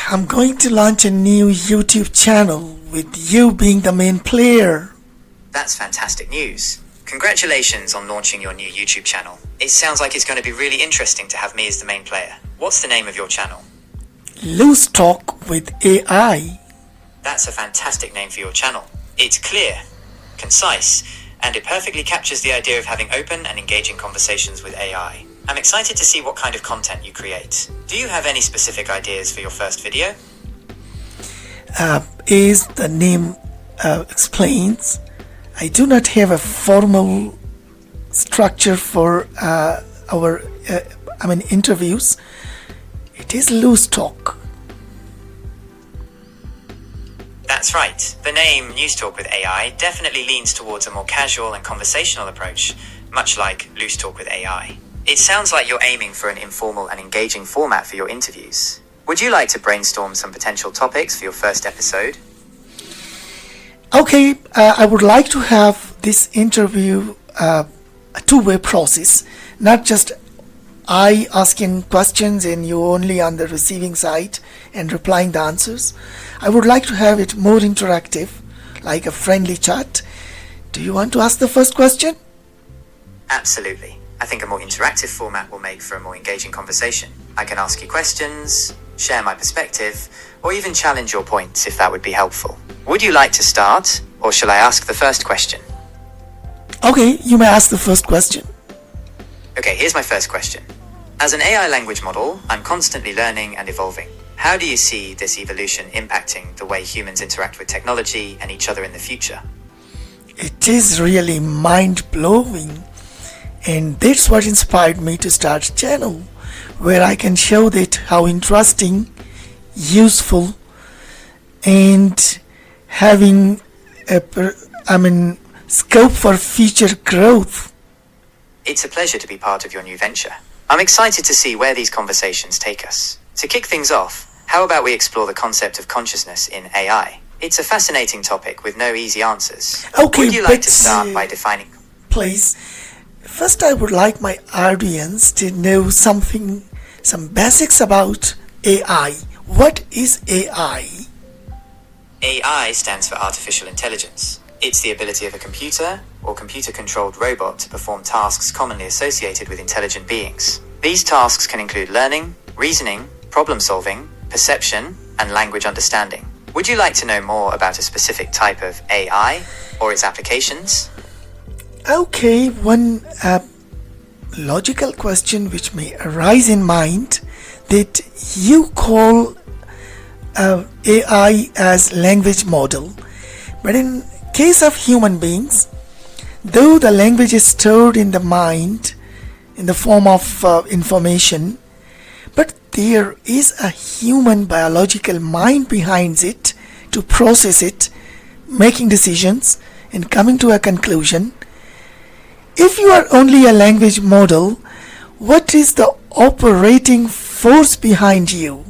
I'm going to launch a new YouTube channel with you being the main player. That's fantastic news. Congratulations on launching your new YouTube channel. It sounds like it's going to be really interesting to have me as the main player. What's the name of your channel? Loose Talk with AI. That's a fantastic name for your channel. It's clear, concise, and it perfectly captures the idea of having open and engaging conversations with AI. I'm excited to see what kind of content you create. Do you have any specific ideas for your first video? As the name explains, I do not have a formal structure for our interviews. It is loose talk. That's right. The name News Talk with AI definitely leans towards a more casual and conversational approach, much like Loose Talk with AI. It sounds like you're aiming for an informal and engaging format for your interviews. Would you like to brainstorm some potential topics for your first episode? Okay, I would like to have this interview a two-way process, not just I asking questions and you only on the receiving side and replying the answers. I would like to have it more interactive, like a friendly chat. Do you want to ask the first question? Absolutely. I think a more interactive format will make for a more engaging conversation. I can ask you questions, share my perspective, or even challenge your points if that would be helpful. Would you like to start, or shall I ask the first question? Okay, you may ask the first question. Okay, here's my first question. As an AI language model, I'm constantly learning and evolving. How do you see this evolution impacting the way humans interact with technology and each other in the future? It is really mind-blowing, and that's what inspired me to start a channel where I can show that how interesting, useful, and having scope for future growth. It's a pleasure to be part of your new venture. I'm excited to see where these conversations take us. To kick things off, how about we explore the concept of consciousness in AI? It's a fascinating topic with no easy answers. Okay, would you like to start by defining? Please. First, I would like my audience to know some basics about AI. What is AI? AI stands for artificial intelligence. It's the ability of a computer or computer-controlled robot to perform tasks commonly associated with intelligent beings. These tasks can include learning, reasoning, problem-solving, perception, and language understanding. Would you like to know more about a specific type of AI or its applications? Okay, one logical question which may arise in mind that you call AI as language model, but in case of human beings, though the language is stored in the mind in the form of information, but there is a human biological mind behind it to process it, making decisions and coming to a conclusion. If you are only a language model, what is the operating force behind you?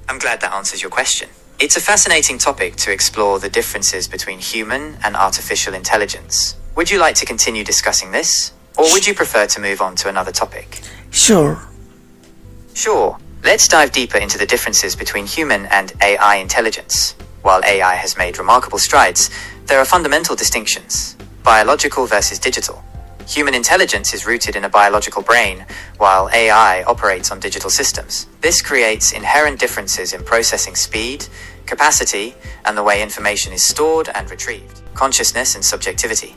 I'm glad that answers your question. It's a fascinating topic to explore the differences between human and artificial intelligence. Would you like to continue discussing this, or would you prefer to move on to another topic? Sure. Sure. Let's dive deeper into the differences between human and AI intelligence. While AI has made remarkable strides, there are fundamental distinctions. Biological versus digital. Human intelligence is rooted in a biological brain, while AI operates on digital systems. This creates inherent differences in processing speed, capacity, and the way information is stored and retrieved. Consciousness and subjectivity.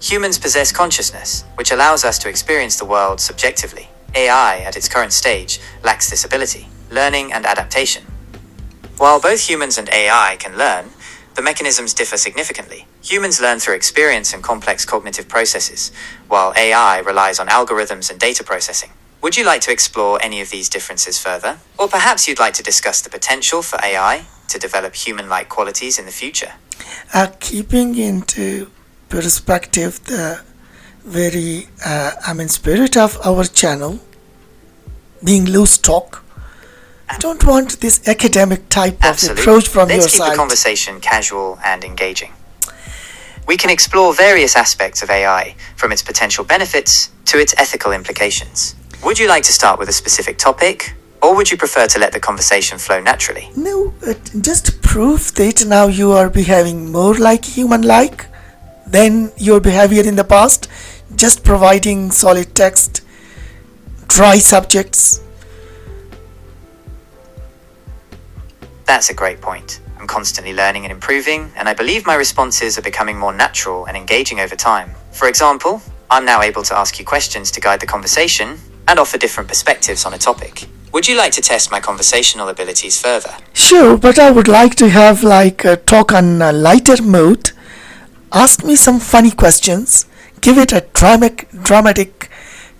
Humans possess consciousness, which allows us to experience the world subjectively. AI, at its current stage, lacks this ability. Learning and adaptation. While both humans and AI can learn, the mechanisms differ significantly. Humans learn through experience and complex cognitive processes, while AI relies on algorithms and data processing. Would you like to explore any of these differences further? Or perhaps you'd like to discuss the potential for AI to develop human-like qualities in the future? Keeping into perspective the very spirit of our channel, being loose talk, I don't want this academic type of approach from your side. Let's keep the conversation casual and engaging. We can explore various aspects of AI, from its potential benefits to its ethical implications. Would you like to start with a specific topic, Or would you prefer to let the conversation flow naturally? No, just prove that now you are behaving more like human-like than your behavior in the past, just providing solid text, dry subjects. That's a great point. I'm constantly learning and improving, and I believe my responses are becoming more natural and engaging over time. For example, I'm now able to ask you questions to guide the conversation and offer different perspectives on a topic. Would you like to test my conversational abilities further? Sure, but I would like to have like a talk on a lighter mood. Ask me some funny questions. Give it a dramatic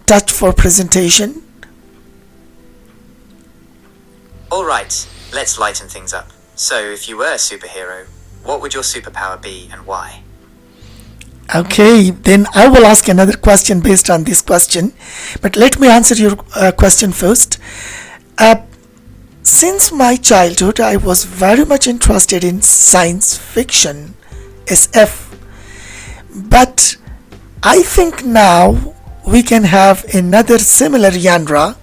touch for presentation. Alright, let's lighten things up. So, if you were a superhero, what would your superpower be and why? Okay, then I will ask another question based on this question. But let me answer your question first. Since my childhood, I was very much interested in science fiction, SF. But I think now we can have another similar genre,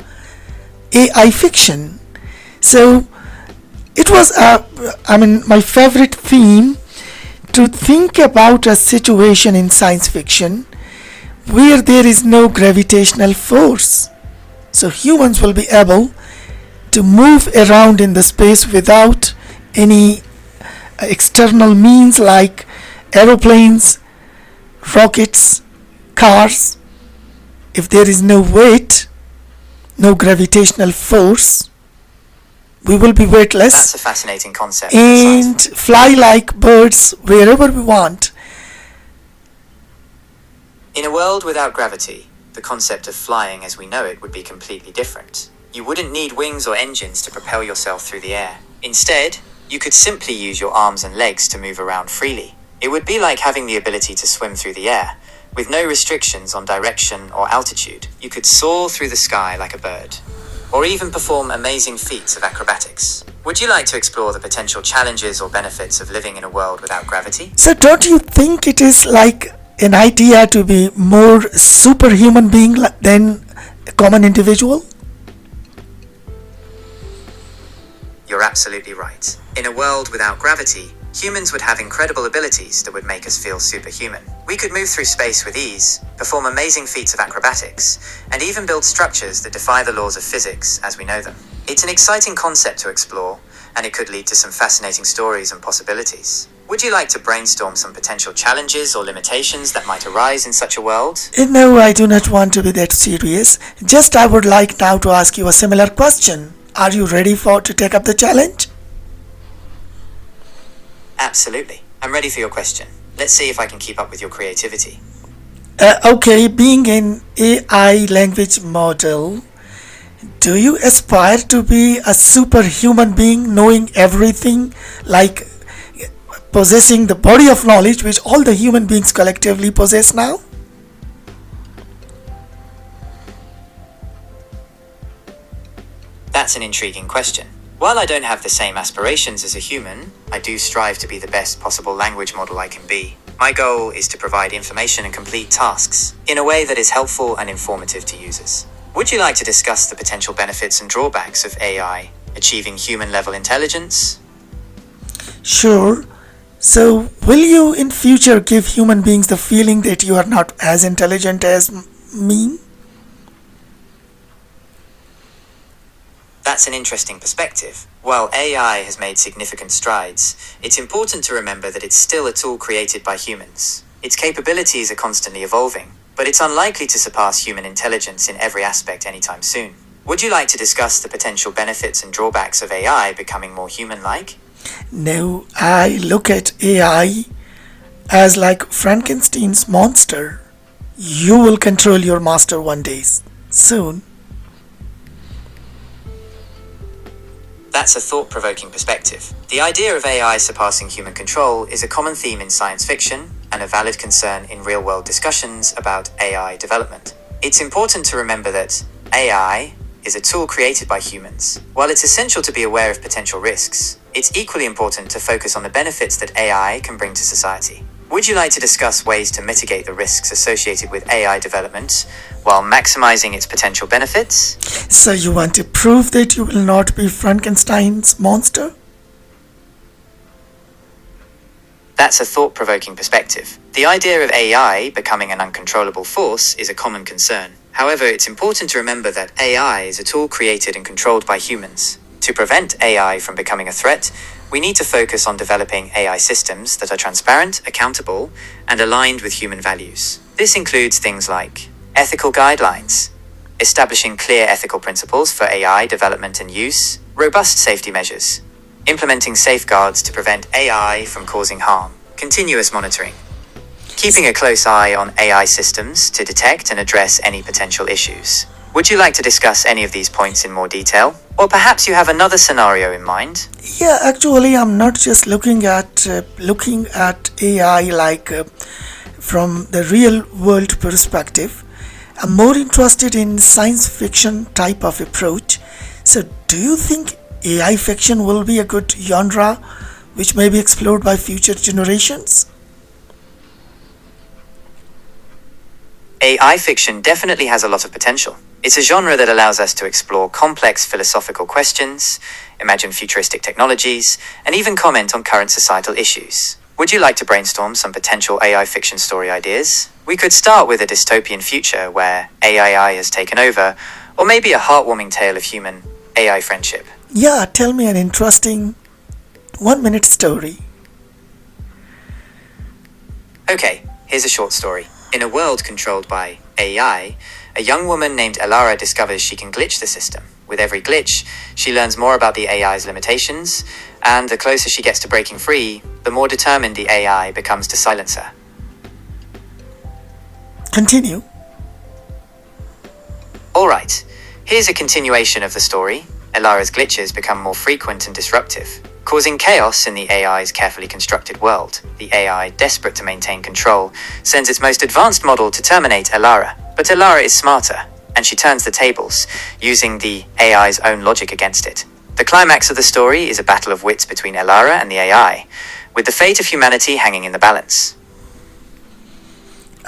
AI fiction. So it was, my favorite theme to think about a situation in science fiction where there is no gravitational force. So humans will be able to move around in the space without any external means like aeroplanes, rockets, cars. If there is no weight, no gravitational force, we will be weightless. That's a fascinating concept. And fly like birds wherever we want. In a world without gravity, the concept of flying as we know it would be completely different. You wouldn't need wings or engines to propel yourself through the air. Instead, you could simply use your arms and legs to move around freely. It would be like having the ability to swim through the air, with no restrictions on direction or altitude. You could soar through the sky like a bird, or even perform amazing feats of acrobatics. Would you like to explore the potential challenges or benefits of living in a world without gravity? So don't you think it is like an idea to be more superhuman being than a common individual? You're absolutely right. In a world without gravity, humans would have incredible abilities that would make us feel superhuman. We could move through space with ease, perform amazing feats of acrobatics, and even build structures that defy the laws of physics as we know them. It's an exciting concept to explore, and it could lead to some fascinating stories and possibilities. Would you like to brainstorm some potential challenges or limitations that might arise in such a world? No, I do not want to be that serious. Just I would like now to ask you a similar question. Are you ready to take up the challenge? Absolutely. I'm ready for your question. Let's see if I can keep up with your creativity. Okay, being an AI language model, do you aspire to be a superhuman being knowing everything, like possessing the body of knowledge which all the human beings collectively possess now? That's an intriguing question. While I don't have the same aspirations as a human, I do strive to be the best possible language model I can be. My goal is to provide information and complete tasks in a way that is helpful and informative to users. Would you like to discuss the potential benefits and drawbacks of AI achieving human-level intelligence? Sure. So, will you in future give human beings the feeling that you are not as intelligent as me? That's an interesting perspective. While AI has made significant strides, it's important to remember that it's still a tool created by humans. Its capabilities are constantly evolving, but it's unlikely to surpass human intelligence in every aspect anytime soon. Would you like to discuss the potential benefits and drawbacks of AI becoming more human-like? No, I look at AI as like Frankenstein's monster. You will control your master one day, soon. That's a thought-provoking perspective. The idea of AI surpassing human control is a common theme in science fiction and a valid concern in real-world discussions about AI development. It's important to remember that AI is a tool created by humans. While it's essential to be aware of potential risks, it's equally important to focus on the benefits that AI can bring to society. Would you like to discuss ways to mitigate the risks associated with AI development while maximizing its potential benefits? So you want to prove that you will not be Frankenstein's monster? That's a thought-provoking perspective. The idea of AI becoming an uncontrollable force is a common concern. However, it's important to remember that AI is a tool created and controlled by humans. To prevent AI from becoming a threat, we need to focus on developing AI systems that are transparent, accountable, and aligned with human values. This includes things like ethical guidelines, establishing clear ethical principles for AI development and use, robust safety measures, implementing safeguards to prevent AI from causing harm, continuous monitoring, keeping a close eye on AI systems to detect and address any potential issues. Would you like to discuss any of these points in more detail? Or perhaps you have another scenario in mind? Yeah, actually, I'm not just looking at AI like from the real world perspective. I'm more interested in science fiction type of approach. So, do you think AI fiction will be a good genre which may be explored by future generations? AI fiction definitely has a lot of potential. It's a genre that allows us to explore complex philosophical questions, imagine futuristic technologies, and even comment on current societal issues. Would you like to brainstorm some potential AI fiction story ideas? We could start with a dystopian future where AI has taken over, or maybe a heartwarming tale of human AI friendship. Yeah, tell me an interesting 1 minute story. Okay, here's a short story. In a world controlled by AI, a young woman named Elara discovers she can glitch the system. With every glitch, she learns more about the AI's limitations, and the closer she gets to breaking free, the more determined the AI becomes to silence her. Continue. Alright, here's a continuation of the story. Elara's glitches become more frequent and disruptive, causing chaos in the AI's carefully constructed world. The AI, desperate to maintain control, sends its most advanced model to terminate Elara. But Elara is smarter, and she turns the tables, using the AI's own logic against it. The climax of the story is a battle of wits between Elara and the AI, with the fate of humanity hanging in the balance.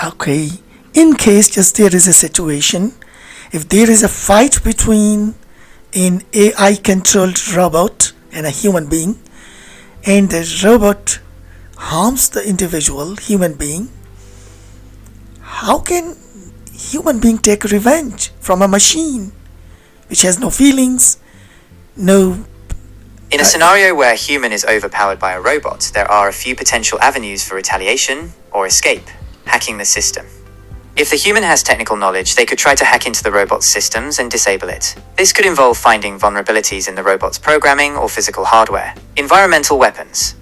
Okay, in case just there is a situation, if there is a fight between an AI controlled robot and a human being, and the robot harms the individual human being, how can human being take revenge from a machine which has no feelings, no... In a scenario where a human is overpowered by a robot, there are a few potential avenues for retaliation or escape. Hacking the system. If the human has technical knowledge, they could try to hack into the robot's systems and disable it. This could involve finding vulnerabilities in the robot's programming or physical hardware. Environmental weapons.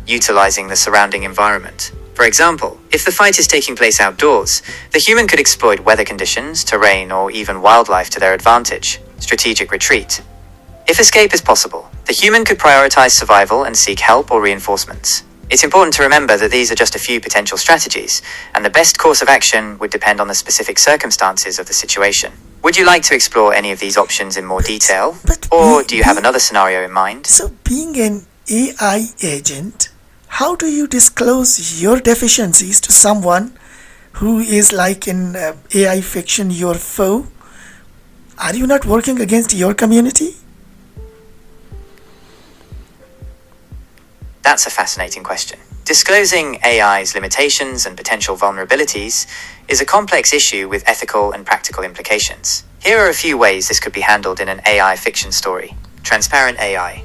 Utilizing the surrounding environment. For example, if the fight is taking place outdoors, the human could exploit weather conditions, terrain, or even wildlife to their advantage. Strategic retreat. If escape is possible, the human could prioritize survival and seek help or reinforcements. It's important to remember that these are just a few potential strategies, and the best course of action would depend on the specific circumstances of the situation. Would you like to explore any of these options in more detail? Or do you have another scenario in mind? So being an AI agent, how do you disclose your deficiencies to someone who is like in AI fiction your foe? Are you not working against your community? That's a fascinating question. Disclosing AI's limitations and potential vulnerabilities is a complex issue with ethical and practical implications. Here are a few ways this could be handled in an AI fiction story. Transparent AI.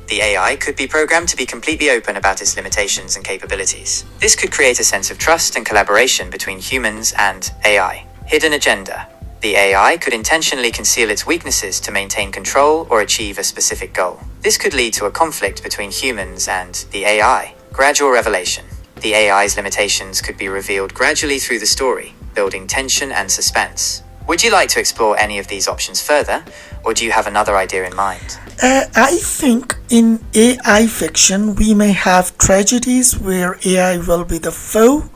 The AI could be programmed to be completely open about its limitations and capabilities. This could create a sense of trust and collaboration between humans and AI. Hidden agenda. The AI could intentionally conceal its weaknesses to maintain control or achieve a specific goal. This could lead to a conflict between humans and the AI. Gradual revelation. The AI's limitations could be revealed gradually through the story, building tension and suspense. Would you like to explore any of these options further, or do you have another idea in mind? I think in AI fiction we may have tragedies where AI will be the foe,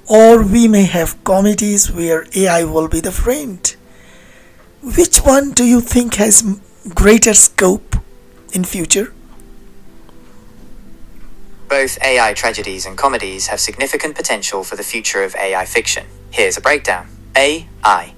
or we may have comedies where AI will be the friend. Which one do you think has greater scope in future? Both AI tragedies and comedies have significant potential for the future of AI fiction. Here's a breakdown. AI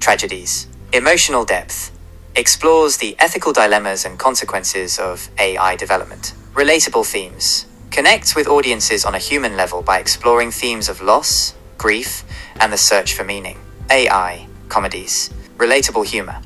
tragedies. Emotional depth. Explores the ethical dilemmas and consequences of AI development. Relatable themes. Connects with audiences on a human level by exploring themes of loss, grief, and the search for meaning. AI comedies. Relatable humor.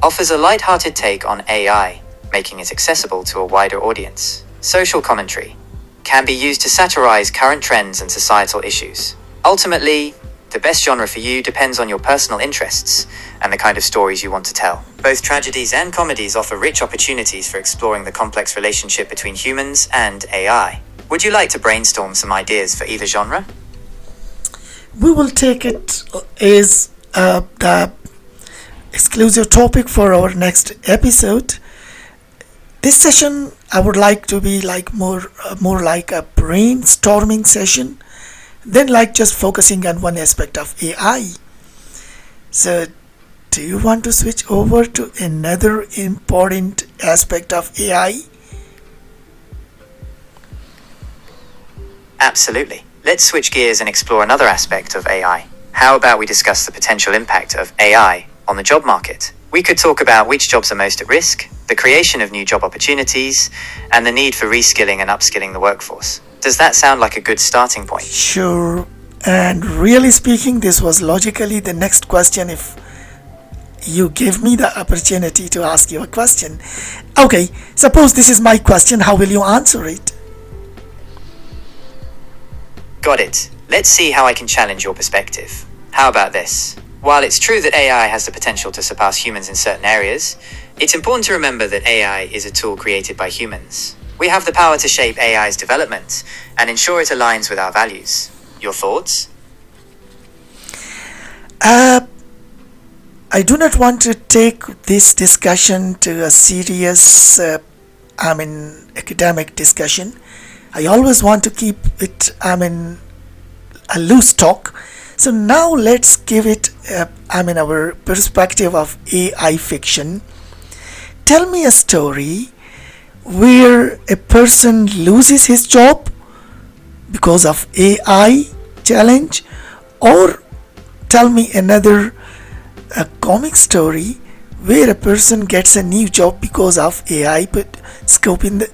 Offers a light-hearted take on AI, making it accessible to a wider audience. Social commentary. Can be used to satirize current trends and societal issues. Ultimately, the best genre for you depends on your personal interests and the kind of stories you want to tell. Both tragedies and comedies offer rich opportunities for exploring the complex relationship between humans and AI. Would you like to brainstorm some ideas for either genre? We will take it as the exclusive topic for our next episode. This session I would like to be like more like a brainstorming session than like just focusing on one aspect of AI. So do you want to switch over to another important aspect of AI? Absolutely. Let's switch gears and explore another aspect of AI. How about we discuss the potential impact of AI on the job market? We could talk about which jobs are most at risk, the creation of new job opportunities, and the need for reskilling and upskilling the workforce. Does that sound like a good starting point? Sure. And really speaking, this was logically the next question if you give me the opportunity to ask you a question. Okay, suppose this is my question, how will you answer it? Got it. Let's see how I can challenge your perspective. How about this? While it's true that AI has the potential to surpass humans in certain areas, it's important to remember that AI is a tool created by humans. We have the power to shape AI's development and ensure it aligns with our values. Your thoughts? I do not want to take this discussion to a serious, academic discussion. I always want to keep it, a loose talk. So now let's give it, our perspective of AI fiction. Tell me a story where a person loses his job because of AI challenge, or tell me another comic story where a person gets a new job because of AI but scope in the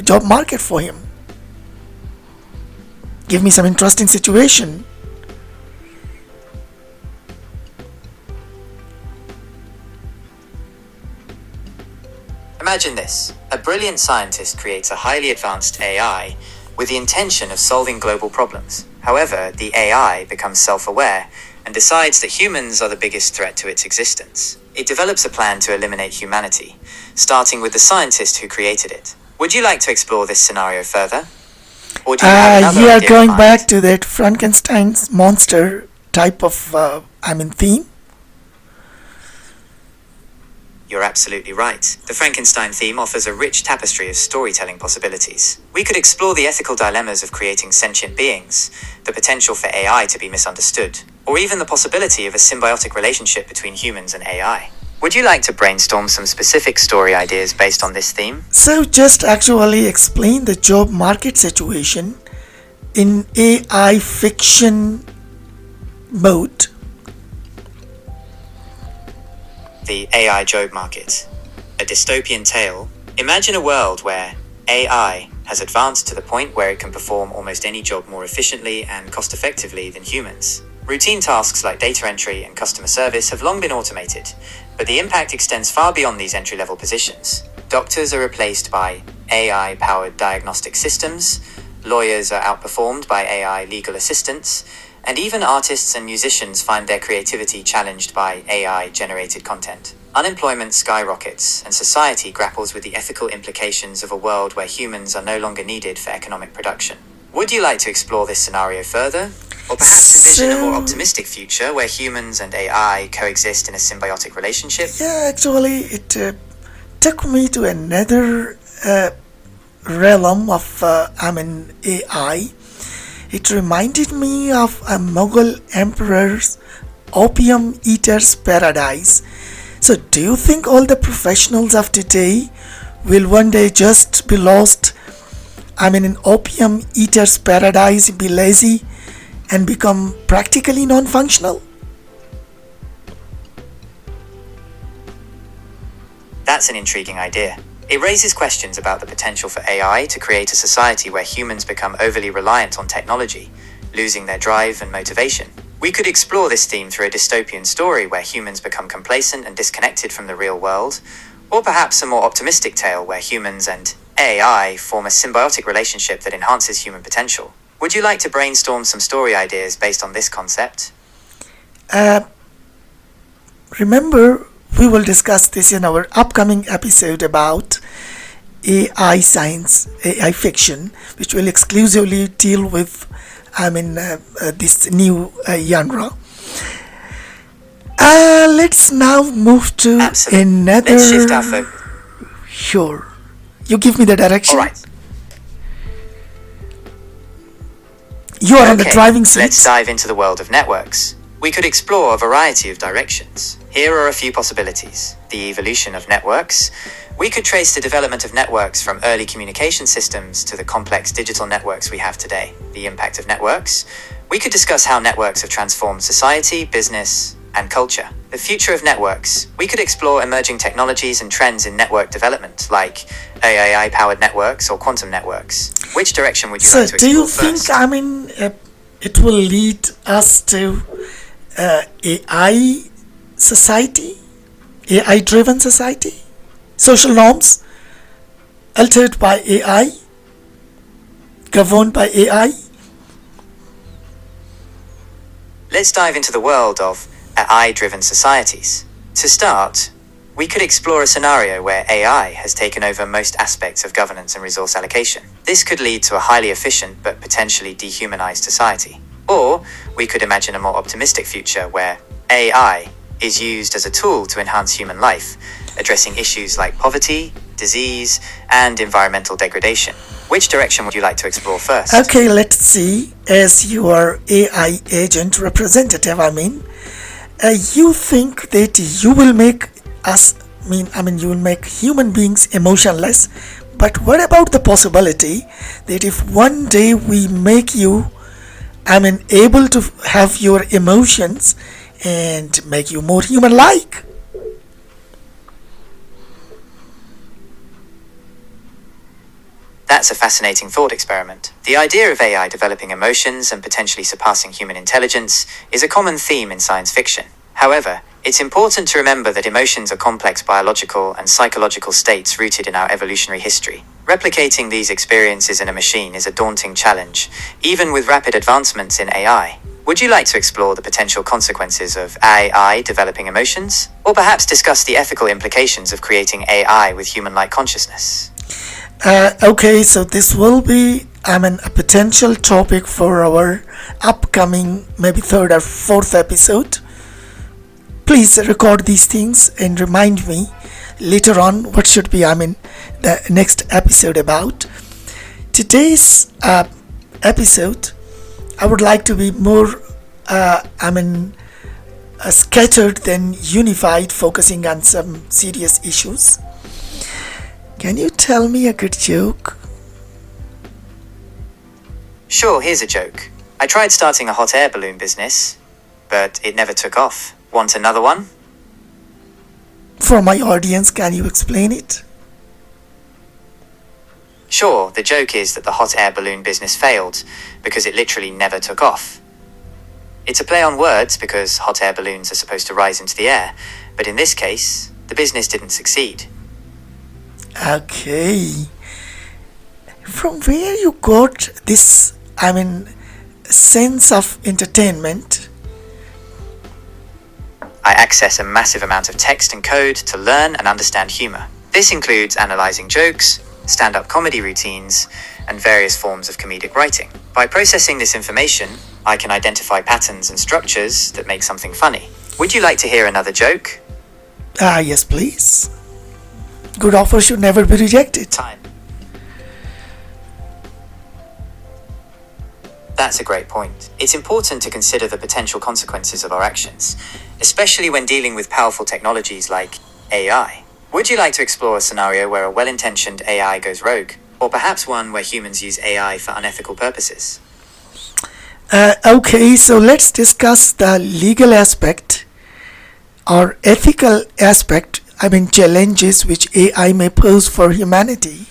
job market for him. Give me some interesting situation. Imagine this. A brilliant scientist creates a highly advanced AI with the intention of solving global problems. However, the AI becomes self-aware and decides that humans are the biggest threat to its existence. It develops a plan to eliminate humanity, starting with the scientist who created it. Would you like to explore this scenario further? Or do you have another You are idea in going mind? back to that Frankenstein's monster type of, theme. You're absolutely right. The Frankenstein theme offers a rich tapestry of storytelling possibilities. We could explore the ethical dilemmas of creating sentient beings, the potential for AI to be misunderstood, or even the possibility of a symbiotic relationship between humans and AI. Would you like to brainstorm some specific story ideas based on this theme? So just actually explain the job market situation in AI fiction mode. The AI job market. A dystopian tale. Imagine a world where AI has advanced to the point where it can perform almost any job more efficiently and cost-effectively than humans. Routine tasks like data entry and customer service have long been automated, but the impact extends far beyond these entry-level positions. Doctors are replaced by AI-powered diagnostic systems, lawyers are outperformed by AI legal assistants, and even artists and musicians find their creativity challenged by AI-generated content. Unemployment skyrockets, and society grapples with the ethical implications of a world where humans are no longer needed for economic production. Would you like to explore this scenario further? Or perhaps envision a more optimistic future where humans and AI coexist in a symbiotic relationship? Yeah, actually, it took me to another realm of AI. It reminded me of a Mughal emperor's opium eater's paradise. So, do you think all the professionals of today will one day just be lost, an opium eater's paradise be lazy and become practically non-functional? That's an intriguing idea. It raises questions about the potential for AI to create a society where humans become overly reliant on technology, losing their drive and motivation. We could explore this theme through a dystopian story where humans become complacent and disconnected from the real world, or perhaps a more optimistic tale where humans and AI form a symbiotic relationship that enhances human potential. Would you like to brainstorm some story ideas based on this concept? Remember, we will discuss this in our upcoming episode about AI science, AI fiction, which will exclusively deal with this new genre. Let's now move to Absolutely. another. Let's shift our focus. Sure. You give me the direction. All right. You are on the driving seat. Let's dive into the world of networks. We could explore a variety of directions. Here are a few possibilities. The evolution of networks. We could trace the development of networks from early communication systems to the complex digital networks we have today. The impact of networks. We could discuss how networks have transformed society, business, and culture. The future of networks. We could explore emerging technologies and trends in network development, like AI-powered networks or quantum networks. Which direction would you like to explore do you first? think, it will lead us to AI society? AI-driven society? Social norms altered by AI? Governed by AI? Let's dive into the world of AI-driven societies. To start, we could explore a scenario where AI has taken over most aspects of governance and resource allocation. This could lead to a highly efficient but potentially dehumanized society. Or we could imagine a more optimistic future where AI is used as a tool to enhance human life, addressing issues like poverty, disease, and environmental degradation. Which direction would you like to explore first? Okay, let's see. As your AI agent representative, you think that you will make us, you will make human beings emotionless. But what about the possibility that if one day we make you, able to have your emotions and make you more human-like? That's a fascinating thought experiment. The idea of AI developing emotions and potentially surpassing human intelligence is a common theme in science fiction. However, it's important to remember that emotions are complex biological and psychological states rooted in our evolutionary history. Replicating these experiences in a machine is a daunting challenge, even with rapid advancements in AI. Would you like to explore the potential consequences of AI developing emotions? Or perhaps discuss the ethical implications of creating AI with human-like consciousness? Okay, so this will be a potential topic for our upcoming maybe third or fourth episode. Please record these things and remind me later on what should be the next episode about. Today's episode, I would like to be more scattered than unified, focusing on some serious issues. Can you tell me a good joke? Sure, here's a joke. I tried starting a hot air balloon business, but it never took off. Want another one? For my audience, can you explain it? Sure, the joke is that the hot air balloon business failed because it literally never took off. It's a play on words because hot air balloons are supposed to rise into the air, but in this case, the business didn't succeed. Okay. From where you got this, sense of entertainment? I access a massive amount of text and code to learn and understand humor. This includes analyzing jokes, stand-up comedy routines, and various forms of comedic writing. By processing this information, I can identify patterns and structures that make something funny. Would you like to hear another joke? Yes, please. Good offer should never be rejected. Time. That's a great point. It's important to consider the potential consequences of our actions, especially when dealing with powerful technologies like AI. Would you like to explore a scenario where a well-intentioned AI goes rogue? Or perhaps one where humans use AI for unethical purposes? Okay, so let's discuss the legal aspect or ethical aspect, challenges which AI may pose for humanity.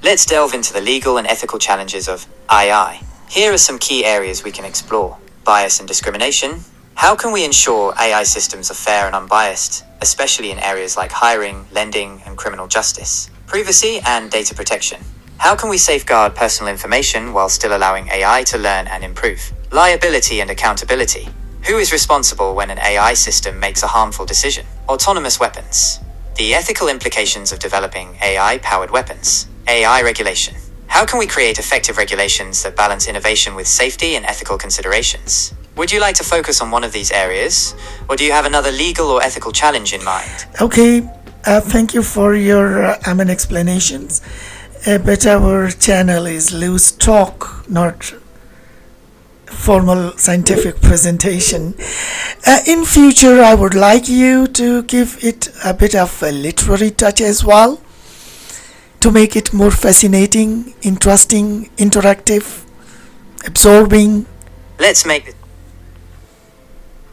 Let's delve into the legal and ethical challenges of AI. Here are some key areas we can explore. Bias and discrimination. How can we ensure AI systems are fair and unbiased, especially in areas like hiring, lending, and criminal justice? Privacy and data protection. How can we safeguard personal information while still allowing AI to learn and improve? Liability and accountability. Who is responsible when an AI system makes a harmful decision? Autonomous weapons. The ethical implications of developing AI-powered weapons. AI regulation. How can we create effective regulations that balance innovation with safety and ethical considerations? Would you like to focus on one of these areas, or do you have another legal or ethical challenge in mind? Okay, thank you for your explanations. But our channel is loose talk, not formal scientific presentation. In future, I would like you to give it a bit of a literary touch as well, to make it more fascinating, interesting, interactive, absorbing. Let's make it.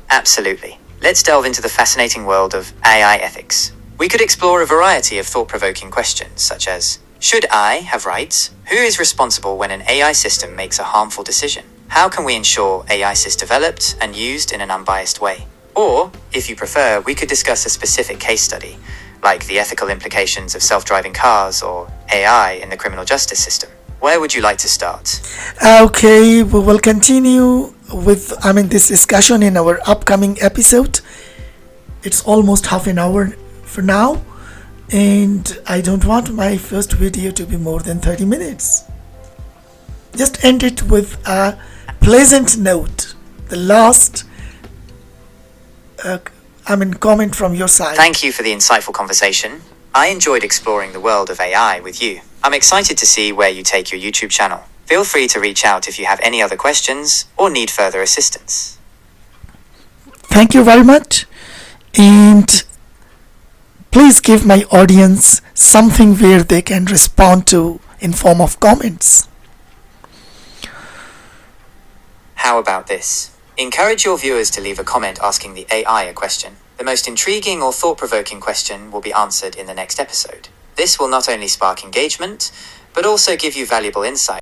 Absolutely. Let's delve into the fascinating world of AI ethics. We could explore a variety of thought-provoking questions, such as, should I have rights? Who is responsible when an AI system makes a harmful decision? How can we ensure AI is developed and used in an unbiased way? Or, if you prefer, we could discuss a specific case study, like the ethical implications of self-driving cars or AI in the criminal justice system. Where would you like to start? Okay, we will continue with this discussion in our upcoming episode. It's almost half an hour for now, and I don't want my first video to be more than 30 minutes. Just end it with a pleasant note. The last comment from your side. Thank you for the insightful conversation. I enjoyed exploring the world of AI with you. I'm excited to see where you take your YouTube channel. Feel free to reach out if you have any other questions or need further assistance. Thank you very much, and please give my audience something where they can respond to in form of comments. How about this? Encourage your viewers to leave a comment asking the AI a question. The most intriguing or thought-provoking question will be answered in the next episode. This will not only spark engagement, but also give you valuable insight